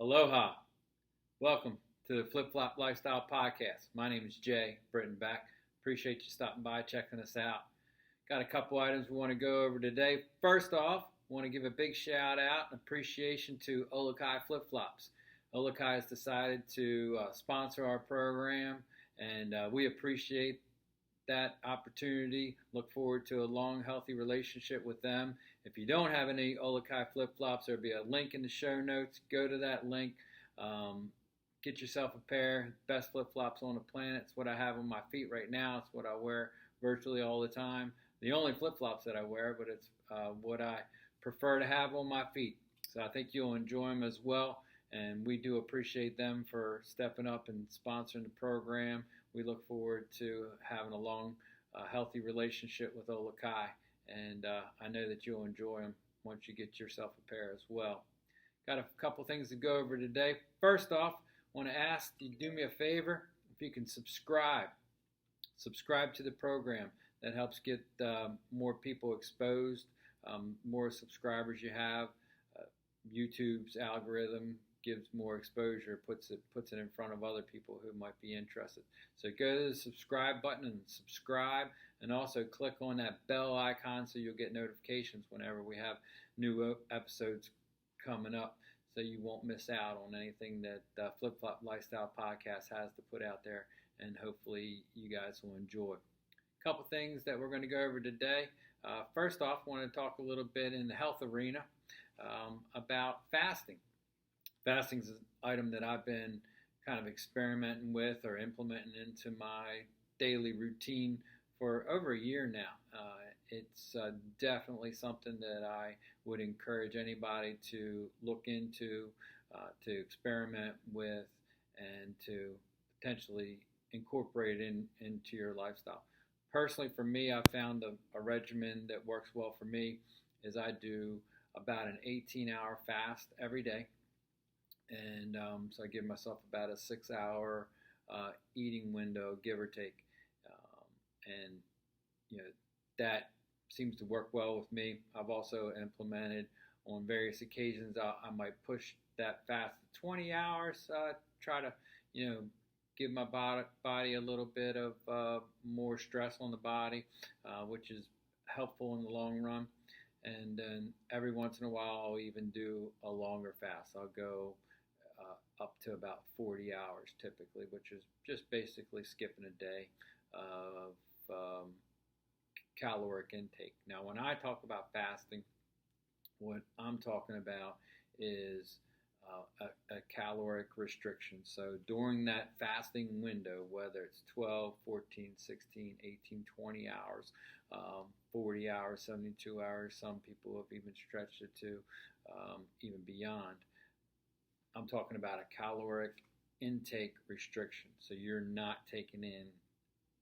Aloha. Welcome to the Flip Flop Lifestyle Podcast. My name is Jay Brittenback. Appreciate you stopping by, checking us out. Got a couple items we want to go over today. First off, want to give a big shout out and appreciation to OLUKAI Flip Flops. OLUKAI has decided to sponsor our program, and we appreciate that opportunity. Look forward to a long, healthy relationship with them. If you don't have any OLUKAI flip-flops, there'll be a link in the show notes. Go to that link. Get yourself a pair. Best flip-flops on the planet. It's what I have on my feet right now. It's what I wear virtually all the time. The only flip-flops that I wear, but it's what I prefer to have on my feet. So I think you'll enjoy them as well. And we do appreciate them for stepping up and sponsoring the program. We look forward to having a long, healthy relationship with OLUKAI. And I know that you'll enjoy them once you get yourself a pair as well. Got a couple things to go over today. First off, I want to ask you to do me a favor. If you can subscribe to the program. That helps get more people exposed. More subscribers you have, YouTube's algorithm gives more exposure, puts it in front of other people who might be interested. So go to the subscribe button and subscribe, and also click on that bell icon so you'll get notifications whenever we have new episodes coming up, so you won't miss out on anything that Flip Flop Lifestyle Podcast has to put out there, and hopefully you guys will enjoy. A couple things that we're going to go over today. First off, I want to talk a little bit in the health arena about fasting. Fasting is an item that I've been kind of experimenting with or implementing into my daily routine for over a year now. It's definitely something that I would encourage anybody to look into, to experiment with, and to potentially incorporate into your lifestyle. Personally, for me, I found a regimen that works well for me is I do about an 18-hour fast every day. And so I give myself about a 6-hour eating window, give or take. And that seems to work well with me. I've also implemented on various occasions, I might push that fast to 20 hours, try to, give my body a little bit of more stress on the body, which is helpful in the long run. And then every once in a while, I'll even do a longer fast. I'll go up to about 40 hours typically, which is just basically skipping a day of caloric intake. Now, when I talk about fasting, what I'm talking about is a caloric restriction. So during that fasting window, whether it's 12, 14, 16, 18, 20 hours, 40 hours, 72 hours, some people have even stretched it to even beyond. I'm talking about a caloric intake restriction. So you're not taking in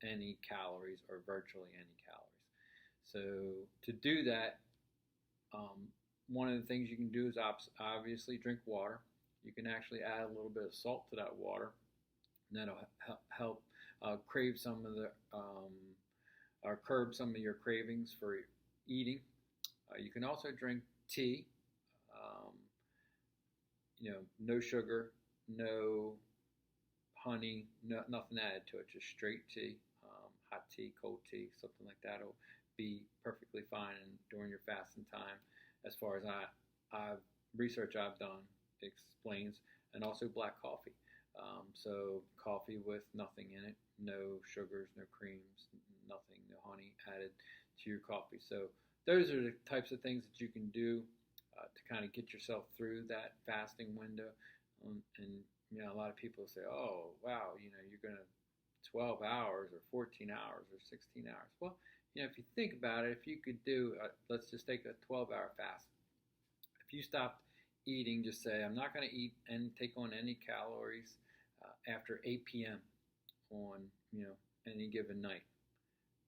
any calories or virtually any calories. So to do that, one of the things you can do is obviously drink water. You can actually add a little bit of salt to that water, and that'll help crave some of the or curb some of your cravings for eating. You can also drink tea. No sugar, no honey, nothing added to it, just straight tea, hot tea, cold tea, something like that will be perfectly fine during your fasting time, as far as research I've done explains, and also black coffee. So coffee with nothing in it, no sugars, no creams, nothing, no honey added to your coffee. So those are the types of things that you can do to kind of get yourself through that fasting window. And a lot of people say, oh, wow, you're going to 12 hours or 14 hours or 16 hours. Well, if you think about it, if you could do, let's just take a 12-hour fast. If you stopped eating, just say, I'm not going to eat and take on any calories after 8 p.m. on, any given night.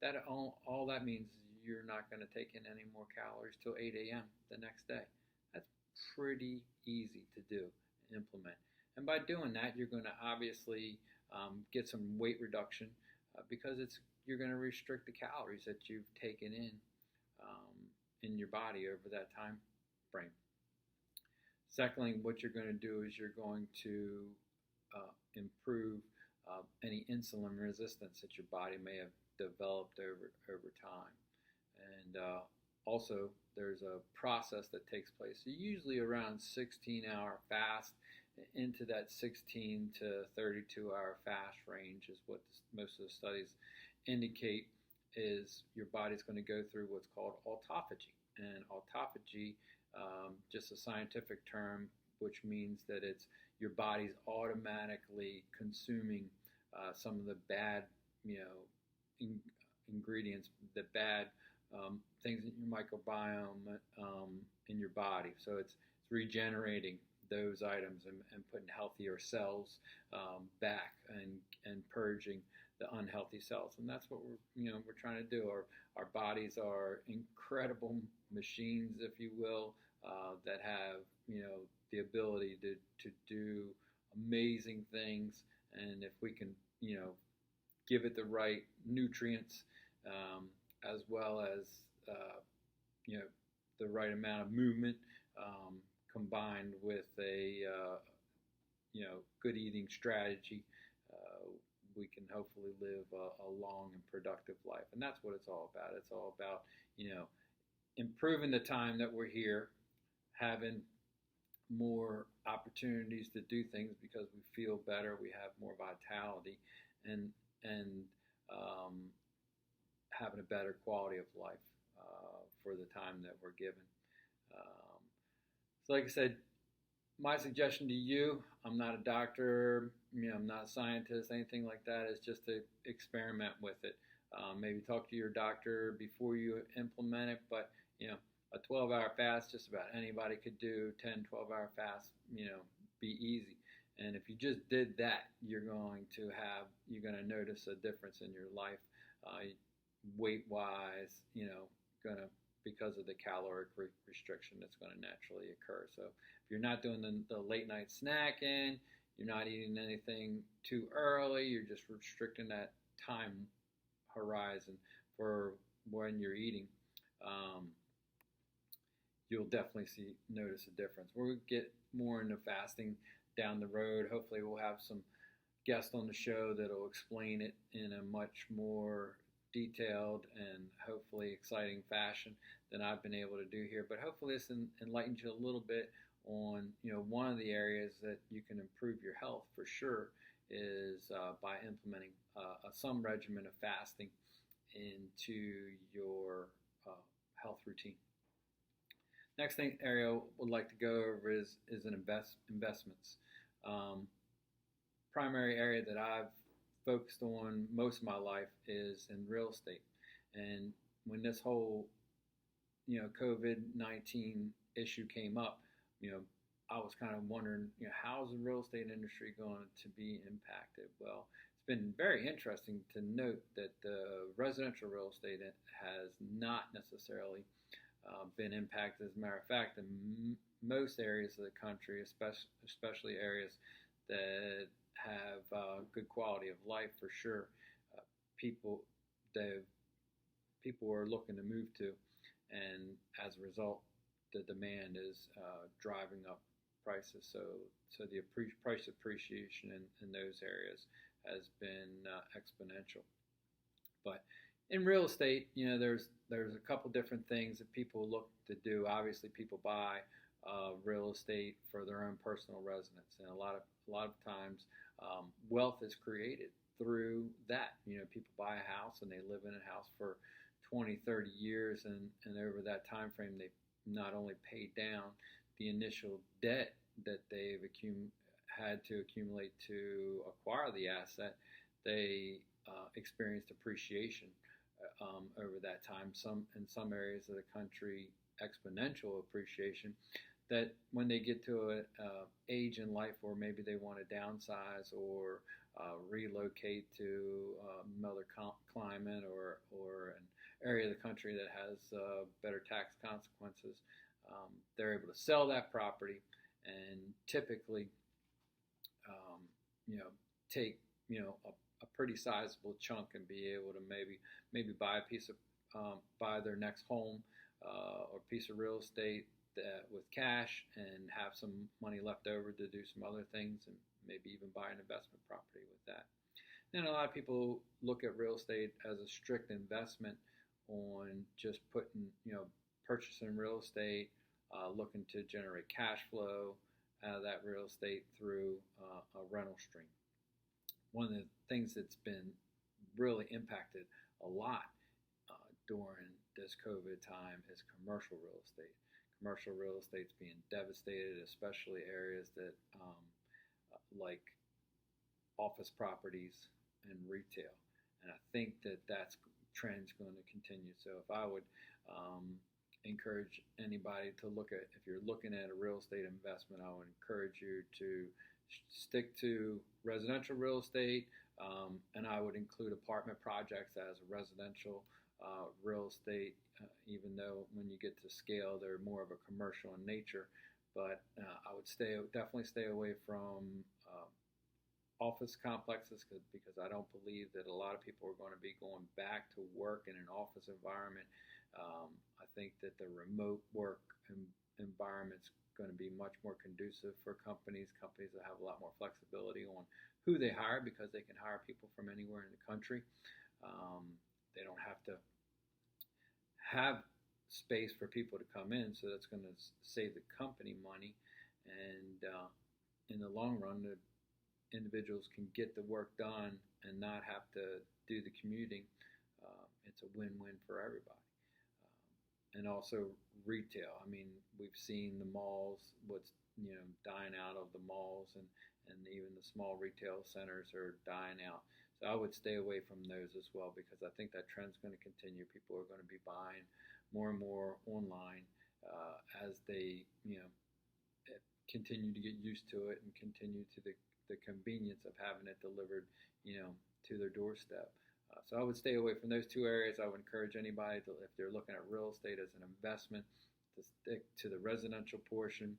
That all that means is you're not going to take in any more calories till 8 a.m. the next day. That's pretty easy to do and implement. And by doing that, you're going to obviously get some weight reduction because you're going to restrict the calories that you've taken in your body over that time frame. Secondly, what you're going to do is you're going to improve any insulin resistance that your body may have developed over time. And also, there's a process that takes place, so usually around 16-hour fast. Into that 16 to 32-hour fast range is what most of the studies indicate, is your body's going to go through what's called autophagy. And autophagy, just a scientific term, which means that it's your body's automatically consuming some of the bad, ingredients, the bad things in your microbiome in your body. So it's regenerating those items and putting healthier cells back and purging the unhealthy cells. And that's what we're trying to do. Our bodies are incredible machines, if you will, that have the ability to do amazing things. And if we can give it the right nutrients, as well as the right amount of movement, combined with a good eating strategy, we can hopefully live a long and productive life. And that's what it's all about. It's all about improving the time that we're here, having more opportunities to do things because we feel better, we have more vitality, and having a better quality of life for the time that we're given. So like I said, my suggestion to you, I'm not a doctor, I'm not a scientist, anything like that, is just to experiment with it. Maybe talk to your doctor before you implement it, but a 12-hour fast, just about anybody could do. 10, 12-hour fast, be easy. And if you just did that, you're going to notice a difference in your life, weight-wise, because of the caloric restriction that's going to naturally occur. So if you're not doing the late night snacking, you're not eating anything too early, you're just restricting that time horizon for when you're eating, you'll definitely notice a difference. We'll get more into fasting down the road. Hopefully we'll have some guests on the show that'll explain it in a much more detailed and hopefully exciting fashion than I've been able to do here. But hopefully this enlightens you a little bit on one of the areas that you can improve your health for sure is by implementing some regimen of fasting into your health routine. Next area I would like to go over is investments. Primary area that I've focused on most of my life is in real estate. And when this whole COVID-19 issue came up, I was kind of wondering, how is the real estate industry going to be impacted? Well, it's been very interesting to note that the residential real estate has not necessarily been impacted. As a matter of fact, in most areas of the country, especially areas that have good quality of life for sure, people are looking to move to, and as a result, the demand is driving up prices. So the price appreciation in those areas has been exponential. But in real estate, there's a couple different things that people look to do. Obviously, people buy real estate for their own personal residence, and a lot of times wealth is created through that. People buy a house and they live in a house for 20, 30 years, and over that time frame, they not only pay down the initial debt that they've had to accumulate to acquire the asset, they experienced appreciation over that time. In some areas of the country, exponential appreciation. That when they get to an age in life where maybe they want to downsize or relocate to another climate or an area of the country that has better tax consequences, they're able to sell that property and typically, take a pretty sizable chunk and be able to maybe buy a piece of buy their next home or piece of real estate with cash and have some money left over to do some other things and maybe even buy an investment property with that. Then a lot of people look at real estate as a strict investment on just putting, purchasing real estate, looking to generate cash flow out of that real estate through a rental stream. One of the things that's been really impacted a lot during this COVID time is commercial real estate. Commercial real estate's being devastated, especially areas that like office properties and retail. And I think that that's trend's going to continue. So if I would encourage anybody to look at, if you're looking at a real estate investment, I would encourage you to stick to residential real estate, and I would include apartment projects as a residential real estate, even though when you get to scale, they're more of a commercial in nature. But I would definitely stay away from office complexes because I don't believe that a lot of people are going to be going back to work in an office environment. I think that the remote work environment's going to be much more conducive for companies that have a lot more flexibility on who they hire because they can hire people from anywhere in the country. They don't have to have space for people to come in, so that's going to save the company money. And in the long run, the individuals can get the work done and not have to do the commuting. It's a win-win for everybody. And also retail. I mean, we've seen the malls, dying out of the malls, and even the small retail centers are dying out. So I would stay away from those as well because I think that trend's going to continue. People are going to be buying more and more online as they, continue to get used to it and continue to the convenience of having it delivered, to their doorstep. So I would stay away from those two areas. I would encourage anybody to, if they're looking at real estate as an investment, to stick to the residential portion.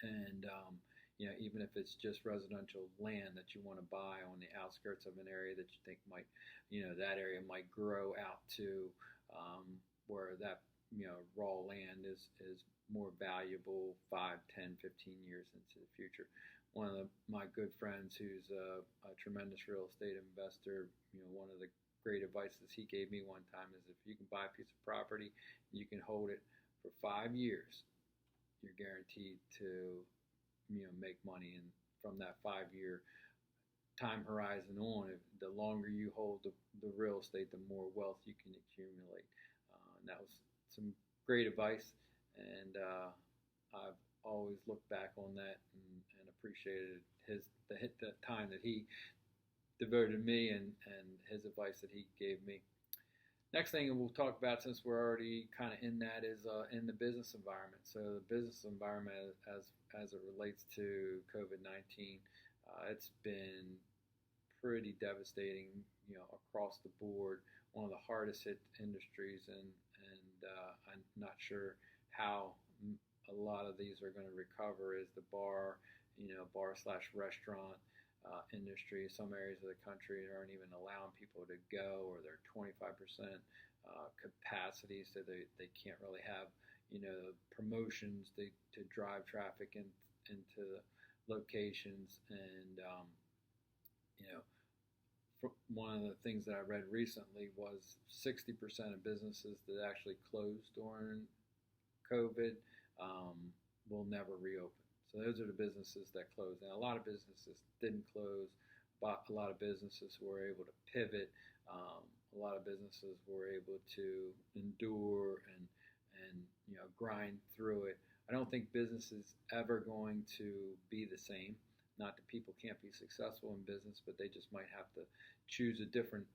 And, even if it's just residential land that you want to buy on the outskirts of an area that you think might, that area might grow out to where that, raw land is more valuable 5, 10, 15 years into the future. One of my good friends who's a tremendous real estate investor, one of the great advices he gave me one time is if you can buy a piece of property, you can hold it for 5 years, you're guaranteed to, make money. And from that 5-year time horizon on, the longer you hold the real estate, the more wealth you can accumulate. And that was some great advice. And I've always looked back on that and appreciated the time that he devoted me and his advice that he gave me. Next thing we'll talk about, since we're already kind of in that, is in the business environment. So the business environment as it relates to COVID-19, it's been pretty devastating, across the board. One of the hardest hit industries, and I'm not sure how a lot of these are going to recover is the bar/restaurant industry. Some areas of the country aren't even allowing people to go, or they're 25% capacity, so they can't really have promotions to drive traffic into the locations. And one of the things that I read recently was 60% of businesses that actually closed during COVID will never reopen. So those are the businesses that closed. And a lot of businesses didn't close, but a lot of businesses were able to pivot. A lot of businesses were able to endure and grind through it. I don't think business is ever going to be the same. Not that people can't be successful in business, but they just might have to choose a different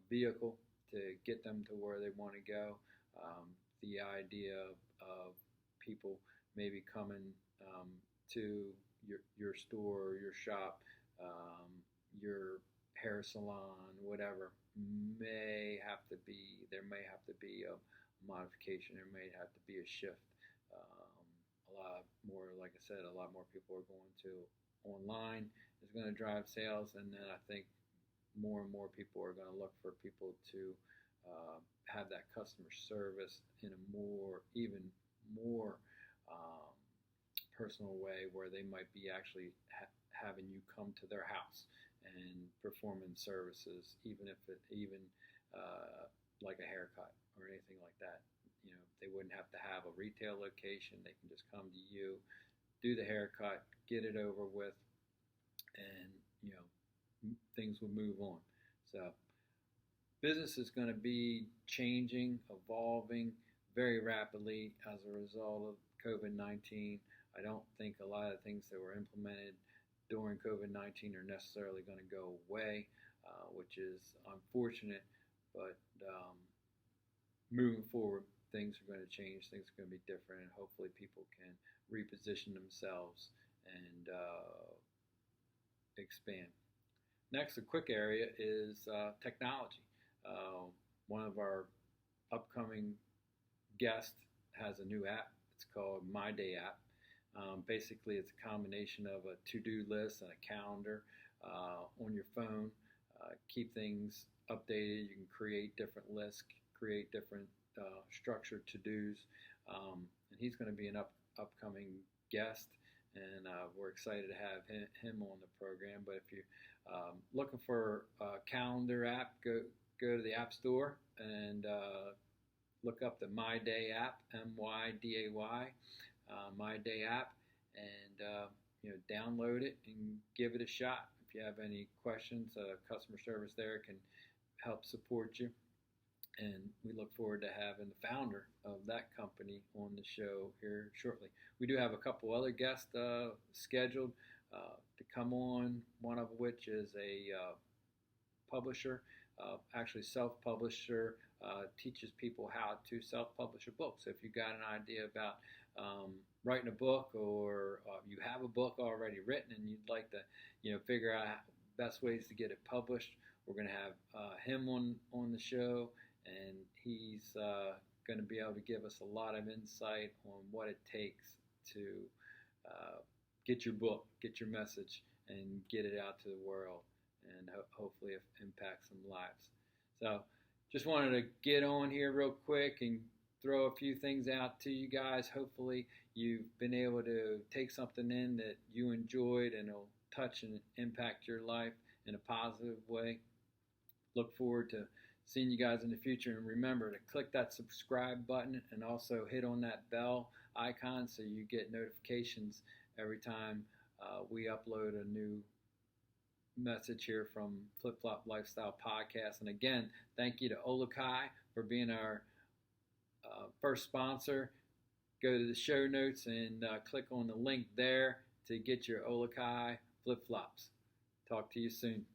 vehicle to get them to where they want to go. The idea of people maybe coming to your store, your shop, your hair salon, whatever, there may have to be a modification. There may have to be a shift. A lot more, like I said, a lot more people are going to online is going to drive sales, and then I think more and more people are going to look for people to have that customer service in a even more um, personal way where they might be actually having you come to their house and performing services, even if it even like a haircut or anything like that. They wouldn't have to have a retail location. They can just come to you, do the haircut, get it over with, and things will move on. So business is going to be changing, evolving very rapidly as a result of COVID-19. I don't think a lot of things that were implemented during COVID-19 are necessarily going to go away, which is unfortunate. But moving forward, things are going to change. Things are going to be different, and hopefully people can reposition themselves and expand. Next, a quick area is technology. One of our upcoming guests has a new app. It's called MYDAY app. Basically, it's a combination of a to-do list and a calendar on your phone. Keep things updated. You can create different lists, create different structured to-dos. And he's going to be an upcoming guest, and we're excited to have him on the program. But if you're looking for a calendar app, go to the App Store and look up the MYDAY app, MYDAY, MYDAY app, and download it and give it a shot. If you have any questions, customer service there can help support you. And we look forward to having the founder of that company on the show here shortly. We do have a couple other guests scheduled to come on, one of which is a publisher, actually self-publisher, teaches people how to self-publish a book. So if you've got an idea about writing a book, or you have a book already written and you'd like to figure out best ways to get it published, we're going to have him on the show, and he's going to be able to give us a lot of insight on what it takes to get your book, get your message, and get it out to the world, and hopefully impact some lives. So just wanted to get on here real quick and throw a few things out to you guys. Hopefully you've been able to take something in that you enjoyed and it'll touch and impact your life in a positive way. Look forward to seeing you guys in the future, and remember to click that subscribe button and also hit on that bell icon so you get notifications every time we upload a new message here from Flip Flop Lifestyle Podcast. And again, thank you to OLUKAI for being our first sponsor. Go to the show notes and click on the link there to get your OLUKAI flip flops. Talk to you soon.